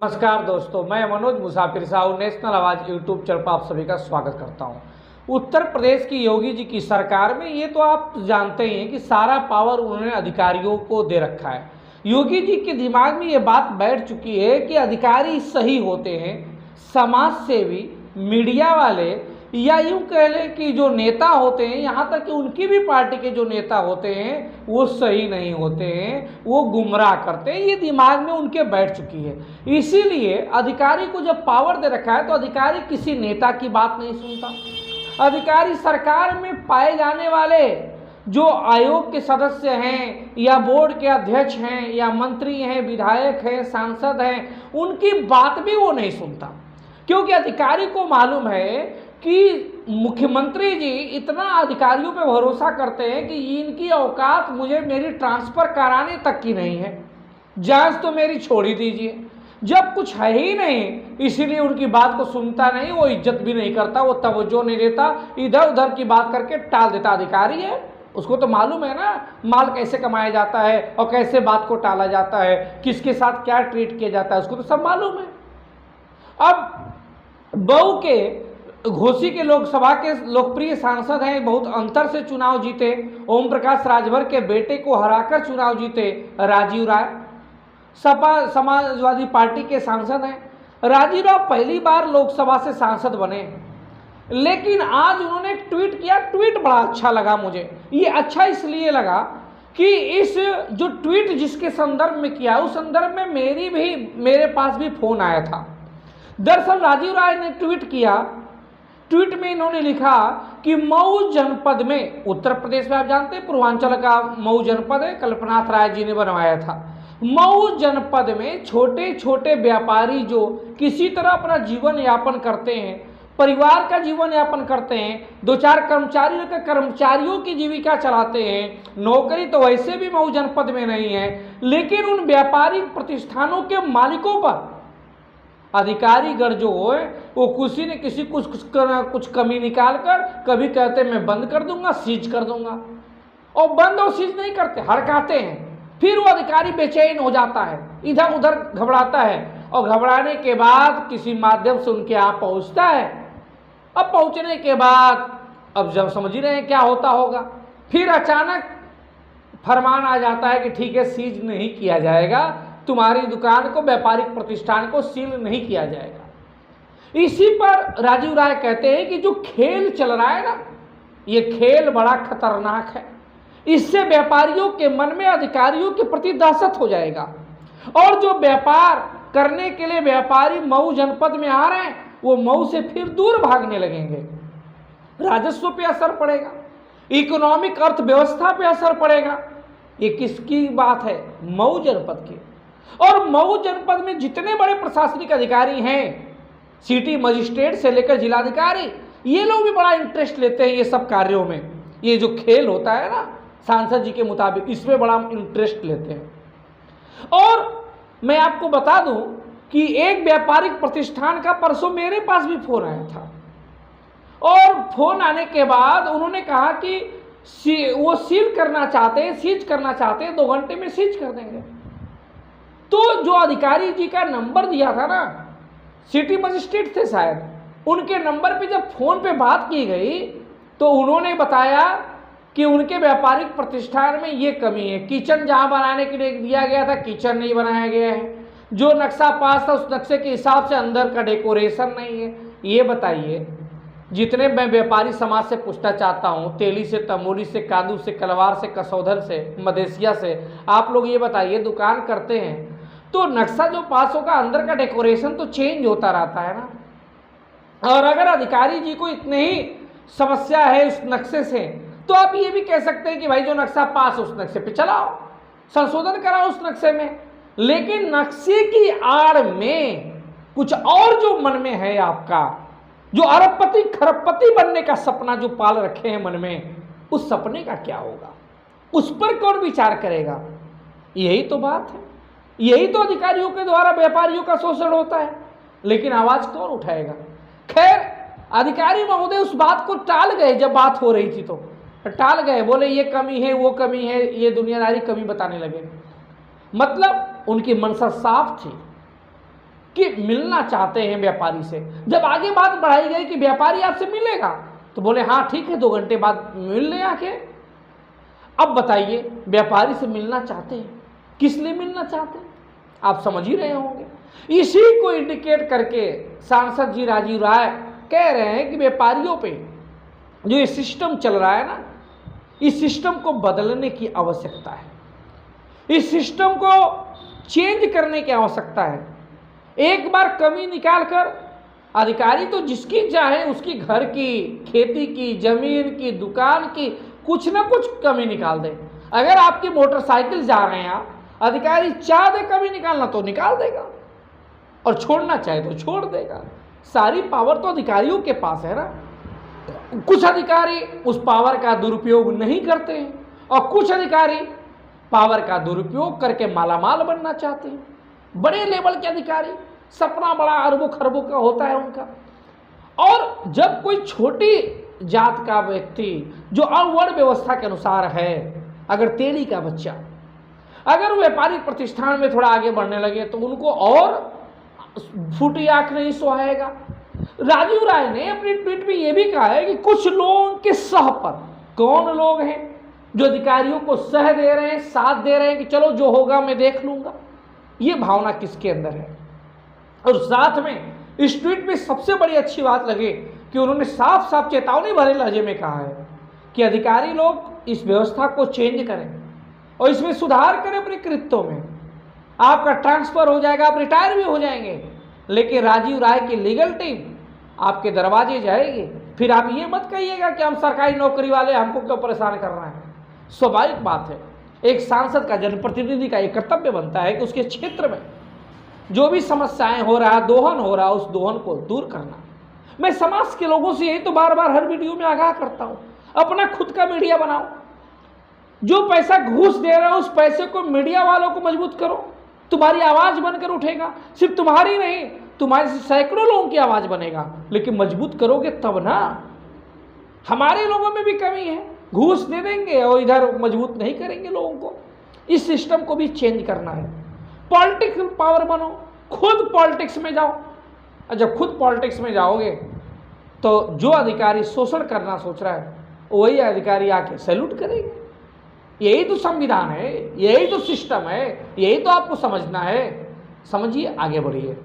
नमस्कार दोस्तों, मैं मनोज मुसाफिर साहू नेशनल आवाज़ यूट्यूब चैनल पर आप सभी का स्वागत करता हूं। उत्तर प्रदेश की योगी जी की सरकार में ये तो आप जानते ही हैं कि सारा पावर उन्होंने अधिकारियों को दे रखा है। योगी जी के दिमाग में ये बात बैठ चुकी है कि अधिकारी सही होते हैं, समाज सेवी, मीडिया वाले या यूं कह लें कि जो नेता होते हैं, यहाँ तक कि उनकी भी पार्टी के जो नेता होते हैं वो सही नहीं होते हैं, वो गुमराह करते हैं। ये दिमाग में उनके बैठ चुकी है। इसीलिए अधिकारी को जब पावर दे रखा है तो अधिकारी किसी नेता की बात नहीं सुनता। अधिकारी सरकार में पाए जाने वाले जो आयोग के सदस्य हैं या बोर्ड के अध्यक्ष हैं या मंत्री हैं, विधायक हैं, सांसद हैं, उनकी बात भी वो नहीं सुनता, क्योंकि अधिकारी को मालूम है कि मुख्यमंत्री जी इतना अधिकारियों पे भरोसा करते हैं कि इनकी औकात मुझे मेरी ट्रांसफ़र कराने तक की नहीं है, जांच तो मेरी छोड़ ही दीजिए। जब कुछ है ही नहीं, इसीलिए उनकी बात को सुनता नहीं, वो इज्जत भी नहीं करता, वो तवज्जो नहीं देता, इधर उधर की बात करके टाल देता। अधिकारी है, उसको तो मालूम है ना माल कैसे कमाया जाता है और कैसे बात को टाला जाता है, किसके साथ क्या ट्रीट किया जाता है, उसको तो सब मालूम है। अब बहू के घोसी के लोकसभा के लोकप्रिय सांसद हैं, बहुत अंतर से चुनाव जीते, ओम प्रकाश राजभर के बेटे को हराकर चुनाव जीते राजीव राय, सपा समाजवादी पार्टी के सांसद हैं। राजीव राय पहली बार लोकसभा से सांसद बने, लेकिन आज उन्होंने एक ट्वीट किया। ट्वीट बड़ा अच्छा लगा मुझे। ये अच्छा इसलिए लगा कि इस जो ट्वीट जिसके संदर्भ में किया, उस संदर्भ में मेरे पास भी फोन आया था। दरअसल राजीव राय ने ट्वीट किया। ट्वीट में इन्होंने लिखा कि मऊ जनपद में, उत्तर प्रदेश में आप जानते हैं पूर्वांचल का मऊ जनपद है, कल्पनाथ राय जी ने बनवाया था। मऊ जनपद में छोटे छोटे व्यापारी जो किसी तरह अपना जीवन यापन करते हैं, परिवार का जीवन यापन करते हैं, दो चार कर्मचारियों की जीविका चलाते हैं, नौकरी तो वैसे भी मऊ जनपद में नहीं है, लेकिन उन व्यापारिक प्रतिष्ठानों के मालिकों पर अधिकारीगण जो है वो किसी न किसी कुछ कमी निकाल कर कभी कहते मैं बंद कर दूंगा, सीज कर दूंगा, और बंद और सीज नहीं करते, हड़काते हैं। फिर वो अधिकारी बेचैन हो जाता है, इधर उधर घबराता है, और घबराने के बाद किसी माध्यम से उनके यहाँ पहुँचता है। अब पहुँचने के बाद अब जब समझ ही रहे हैं क्या होता होगा, फिर अचानक फरमान आ जाता है कि ठीक है, सीज नहीं किया जाएगा, तुम्हारी दुकान को, व्यापारिक प्रतिष्ठान को सील नहीं किया जाएगा। इसी पर राजीव राय कहते हैं कि जो खेल चल रहा है ना, ये खेल बड़ा खतरनाक है। इससे व्यापारियों के मन में अधिकारियों के प्रति दहशत हो जाएगा, और जो व्यापार करने के लिए व्यापारी मऊ जनपद में आ रहे हैं वो मऊ से फिर दूर भागने लगेंगे। राजस्व पे असर पड़ेगा, इकोनॉमिक अर्थव्यवस्था पे असर पड़ेगा। ये किसकी बात है? मऊ जनपद की। और मऊ जनपद में जितने बड़े प्रशासनिक अधिकारी हैं, सिटी मजिस्ट्रेट से लेकर जिलाधिकारी, ये लोग भी बड़ा इंटरेस्ट लेते हैं ये सब कार्यों में। ये जो खेल होता है ना सांसद जी के मुताबिक, इसमें बड़ा इंटरेस्ट लेते हैं। और मैं आपको बता दूं कि एक व्यापारिक प्रतिष्ठान का परसों मेरे पास भी फोन आया था, और फोन आने के बाद उन्होंने कहा कि वो सील करना चाहते हैं, सीज करना चाहते हैं, 2 घंटे में सीज कर देंगे। तो जो अधिकारी जी का नंबर दिया था ना, सिटी मजिस्ट्रेट थे शायद, उनके नंबर पे जब फोन पे बात की गई तो उन्होंने बताया कि उनके व्यापारिक प्रतिष्ठान में ये कमी है, किचन जहां बनाने के लिए दिया गया था किचन नहीं बनाया गया है, जो नक्शा पास था उस नक्शे के हिसाब से अंदर का डेकोरेशन नहीं है। ये बताइए, जितने मैं व्यापारी समाज से पूछना चाहता हूँ, तेली से, तमोली से, कादू से, कलवार से, कसौधन से, मदेसिया से, आप लोग ये बताइए, दुकान करते हैं तो नक्शा जो पास होगा, अंदर का डेकोरेशन तो चेंज होता रहता है ना। और अगर अधिकारी जी को इतनी ही समस्या है उस नक्शे से, तो आप ये भी कह सकते हैं कि भाई जो नक्शा पास उस नक्शे पे चलाओ, संशोधन कराओ उस नक्शे में। लेकिन नक्शे की आड़ में कुछ और जो मन में है आपका, जो अरबपति खरबपति बनने का सपना जो पाल रखे हैं मन में, उस सपने का क्या होगा? उस पर कौन विचार करेगा? यही तो बात है। यही तो अधिकारियों के द्वारा व्यापारियों का शोषण होता है, लेकिन आवाज कौन उठाएगा? खैर, अधिकारी महोदय उस बात को टाल गए। जब बात हो रही थी तो टाल गए, बोले ये कमी है, वो कमी है, ये दुनियादारी कमी बताने लगे। मतलब उनकी मंशा साफ थी कि मिलना चाहते हैं व्यापारी से। जब आगे बात बढ़ाई गई कि व्यापारी आपसे मिलेगा, तो बोले हाँ ठीक है, 2 घंटे बाद मिल ले आके। अब बताइए, व्यापारी से मिलना चाहते हैं, किस लिए मिलना चाहते हैं, आप समझ ही रहे होंगे। इसी को इंडिकेट करके सांसद जी राजीव राय कह रहे हैं कि व्यापारियों पे जो ये सिस्टम चल रहा है ना, इस सिस्टम को बदलने की आवश्यकता है, इस सिस्टम को चेंज करने की आवश्यकता है। एक बार कमी निकाल कर अधिकारी तो जिसकी चाहे उसकी घर की, खेती की, जमीन की, दुकान की कुछ ना कुछ कमी निकाल दे। अगर आपकी मोटरसाइकिल जा रहे हैं आप, अधिकारी चाह दे कमी निकालना तो निकाल देगा, और छोड़ना चाहे तो छोड़ देगा। सारी पावर तो अधिकारियों के पास है ना। कुछ अधिकारी उस पावर का दुरुपयोग नहीं करते हैं, और कुछ अधिकारी पावर का दुरुपयोग करके मालामाल बनना चाहते हैं। बड़े लेवल के अधिकारी, सपना बड़ा अरबों खरबों का होता है उनका। और जब कोई छोटी जात का व्यक्ति जो अवर्ण व्यवस्था के अनुसार है, अगर तेली का बच्चा, अगर व्यापारिक प्रतिष्ठान में थोड़ा आगे बढ़ने लगे तो उनको और फूटी आंख नहीं सुहाएगा। राजीव राय ने अपनी ट्वीट में यह भी कहा है कि कुछ लोगों के सह पर, कौन लोग हैं जो अधिकारियों को सह दे रहे हैं, साथ दे रहे हैं कि चलो जो होगा मैं देख लूंगा, ये भावना किसके अंदर है। और साथ में इस ट्वीट में सबसे बड़ी अच्छी बात लगी कि उन्होंने साफ साफ चेतावनी भरे लहजे में कहा है कि अधिकारी लोग इस व्यवस्था को चेंज करें और इसमें सुधार करें अपने कृत्यों में। आपका ट्रांसफर हो जाएगा, आप रिटायर भी हो जाएंगे, लेकिन राजीव राय की लीगल टीम आपके दरवाजे जाएगी। फिर आप ये मत कहिएगा कि हम सरकारी नौकरी वाले, हमको क्यों परेशान कर रहे हैं। स्वाभाविक बात है, एक सांसद का, जनप्रतिनिधि का एक कर्तव्य बनता है कि उसके क्षेत्र में जो भी समस्याएं हो रहा है, दोहन हो रहा है, उस दोहन को दूर करना। मैं समाज के लोगों से यही तो बार बार हर वीडियो में आगाह करता हूं, अपना खुद का मीडिया बनाओ। जो पैसा घूस दे रहे हो उस पैसे को मीडिया वालों को मजबूत करो, तुम्हारी आवाज बनकर उठेगा। सिर्फ तुम्हारी नहीं, तुम्हारे सैकड़ों लोगों की आवाज बनेगा, लेकिन मजबूत करोगे तब ना। हमारे लोगों में भी कमी है, घूस दे देंगे और इधर मजबूत नहीं करेंगे लोगों को। इस सिस्टम को भी चेंज करना है। पॉलिटिकल पावर बनो, खुद पॉलिटिक्स में जाओ। और जब खुद पॉलिटिक्स में जाओगे तो जो अधिकारी शोषण करना सोच रहा है वही अधिकारी आके सैल्यूट करेंगे। यही तो संविधान है, यही तो सिस्टम है, यही तो आपको समझना है। समझिए, आगे बढ़िए।